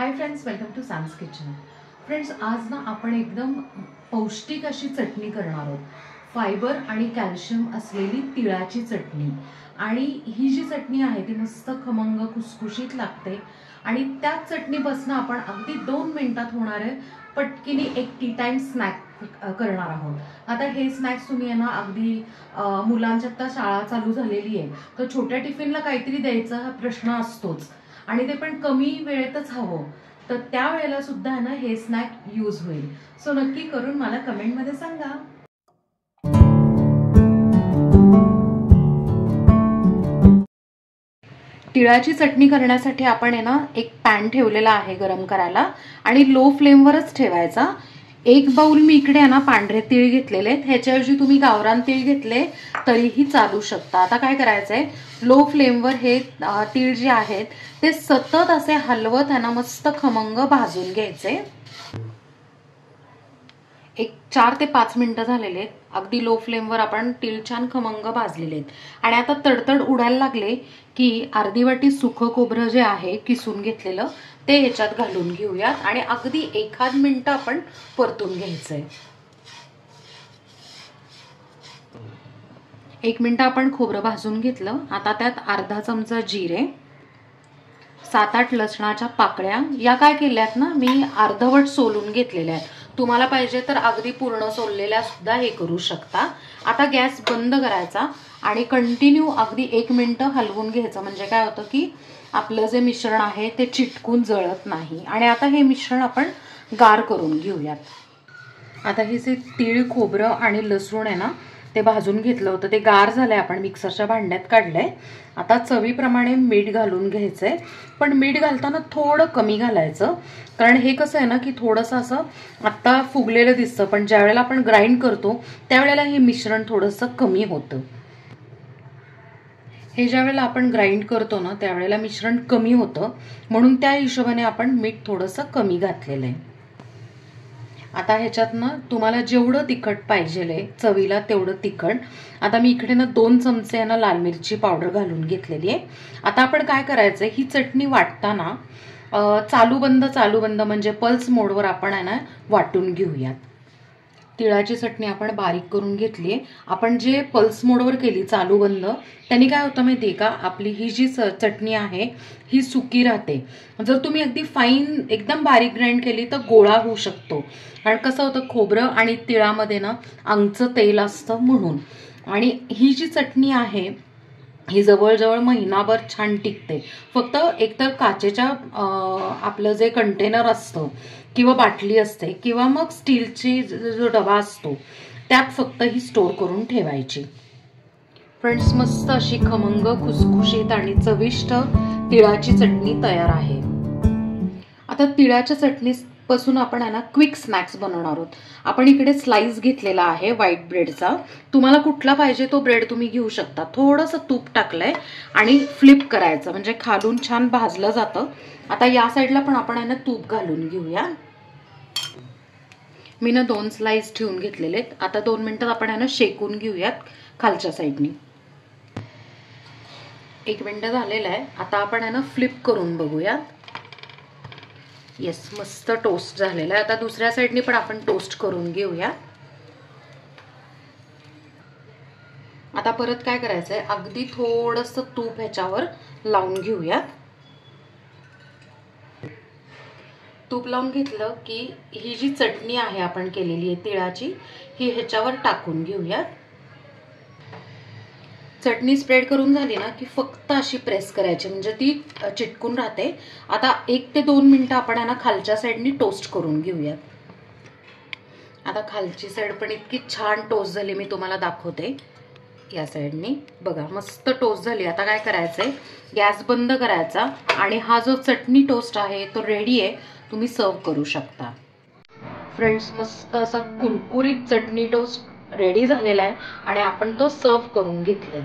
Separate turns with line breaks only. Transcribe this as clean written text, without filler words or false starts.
High friends, welcome to Sam's kitchen. Friends, आज ना आपण एकदम पौष्टिक अशी चटणी करणार आहोत. फायबर आणि कॅल्शियम असलेली तिळाची चटणी. आणि ही जी चटणी आहे ती मस्त खमंग खुसखुशीत लागते. आणि त्याच चटणीपासून आपण अगदी 2 मिनिटात होणारे पटकिनी एक टी टाइम स्नॅक करणार आहोत. आता हे स्नॅक्स तुम्ही ना अगदी मुलांच्या आता शाळा चालू झालेली आहे, तर छोट्या टिफिनला काहीतरी द्यायचा हा प्रश्न असतोच, आणि ते पण कमी वेळेतच हवं. तर त्या वेळेला सुद्धा ना हे स्नॅक यूज होईल. सो नक्की करून मला कमेंटमध्ये सांगा. तिळाची चटणी करण्यासाठी आपण आहे ना एक पॅन ठेवलेला आहे गरम करायला, आणि लो फ्लेमवरच ठेवायचा. 1 बाउल मी इकडे ना पांढरे तीळ घेतलेले आहेत. ह्याच्याऐवजी तुम्ही गावरान तीळ घेतले तरीही चालू शकता. आता काय करायचंय, लो फ्लेमवर हे तीळ जे आहेत ते सतत असे हलवत त्यांना मस्त खमंग भाजून घ्यायचे. एक 4 ते 5 मिनिटं झालेले आहेत. अगदी लो फ्लेमवर आपण तीळ छान खमंग भाजलेले आहेत. आणि आता तडतड उडायला लागले की अर्धी वाटी सुखं खोबरं जे आहे किसून घेतलेलं ते ह्याच्यात घालून घेऊयात, आणि अगदी 1 मिनिट आपण परतून घ्यायचंय. 1 मिनिट आपण खोबरं भाजून घेतलं. आता त्यात अर्धा चमचा जिरे, 7-8 लसणाच्या पाकळ्या या काय केल्यात ना मी अर्धवट सोलून घेतलेल्या आहेत. तुम्हाला पाहिजे तर अगदी पूर्ण सोललेल्या सुद्धा हे करू शकता. आता गॅस बंद करायचा आणि कंटिन्यू अगदी 1 मिनिट हलवून घ्यायचं. म्हणजे काय होतं की आपलं जे मिश्रण आहे ते चिटकून जळत नाही. आणि आता हे मिश्रण आपण गार करून घेऊयात. आता हे जे तीळ, खोबरं आणि लसूण आहे ना ते भाजून घेतलं होतं ते गार झालंय. आपण मिक्सरच्या भांड्यात काढलंय. आता चवीप्रमाणे मीठ घालून घ्यायचंय. पण मीठ घालताना थोडं कमी घालायचं, कारण हे कसं आहे ना की थोडंसं असं आत्ता फुगलेलं दिसतं, पण ज्या वेळेला आपण ग्राइंड करतो त्यावेळेला हे मिश्रण थोडंसं कमी होतं. हे ज्या वेळेला आपण ग्राइंड करतो ना त्यावेळेला मिश्रण कमी होतं, म्हणून त्या हिशोबाने आपण मीठ थोडंसं कमी घातलेलं आहे. आता ह्याच्यात ना तुम्हाला जेवढं तिखट पाहिजे चवीला तेवढं तिखट. आता मी इकडे ना 2 चमचे ना लाल मिरची पावडर घालून घेतलेली आहे. आता आपण काय करायचं, ही चटणी वाटताना चालू बंद म्हणजे पल्स मोडवर आपण आहे ना वाटून घेऊयात. तिळाची चटणी आपण बारीक करून घेतली आहे. आपण जे पल्स मोडवर केली चालू बंद, त्यांनी काय होतं माहिती आहे का, आपली ही जी चटणी आहे ही सुकी राहते. जर तुम्ही अगदी फाईन एकदम बारीक ग्राइंड केली तर गोळा होऊ शकतो. कारण कसं होतं, खोबरं आणि तिळामध्ये ना अंगचं तेल असतं म्हणून. आणि ही जी चटणी आहे ही जवळजवळ महिनाभर छान टिकते. फक्त एकतर काचेच्या आपलं जे कंटेनर असतं किंवा बाटली असते किंवा मग स्टीलची जो डबा असतो त्यात फक्त ही स्टोर करून ठेवायची. फ्रेंड्स, मस्त अशी खमंग खुसखुशीत आणि चविष्ट तिळाची चटणी तयार आहे. आता तिळाच्या चटणीपासून आपण आहे ना क्विक स्नॅक्स बनवणार आहोत. आपण इकडे स्लाइस घेतलेला आहे व्हाईट ब्रेडचा. तुम्हाला कुठला पाहिजे तो ब्रेड तुम्ही घेऊ शकता. थोडंसं तूप टाकलंय आणि फ्लिप करायचं म्हणजे खालून छान भाजलं जातं. आता या साईडला पण आपण आहे ना तूप घालून घेऊया. मी ना 2 स्लाइस ठेवून घेतलेले आहेत. आता 2 मिनिटात आपण आहे ना शेकून घेऊयात खालच्या साईडनी. 1 मिनिट झालेलं आहे. आता आपण आहे ना फ्लिप करून बघूयात. येस, मस्त टोस्ट झालेला आहे. आता दुसऱ्या साईडनी पण आपण टोस्ट करून घेऊया. आता परत काय करायचंय, अगदी थोडंसं तूप ह्याच्यावर लावून घेऊयात. तूप लावून घेतलं की ही जी चटणी आहे आपण केलेली आहे तिळाची, ही ह्याच्यावर टाकून घेऊयात. चटणी स्प्रेड करून झाली ना की फक्त अशी प्रेस करायची म्हणजे ती चिटकून राहते. आता 1 ते 2 मिनिटं आपण आहे ना खालच्या साईडनी टोस्ट करून घेऊयात. आता खालची साईड पण इतकी छान टोस्ट झाली, मी तुम्हाला दाखवते. या साईडनी बघा मस्त टोस्ट झाली. आता काय करायचंय, गॅस बंद करायचा आणि हा जो चटणी टोस्ट आहे तो रेडी आहे. तुम्ही सर्व करू शकता. फ्रेंड्स, मस्त असा कुरकुरीत चटणी टोस्ट रेडी झालेला आहे आणि आपण तो सर्व करून घेतलाय.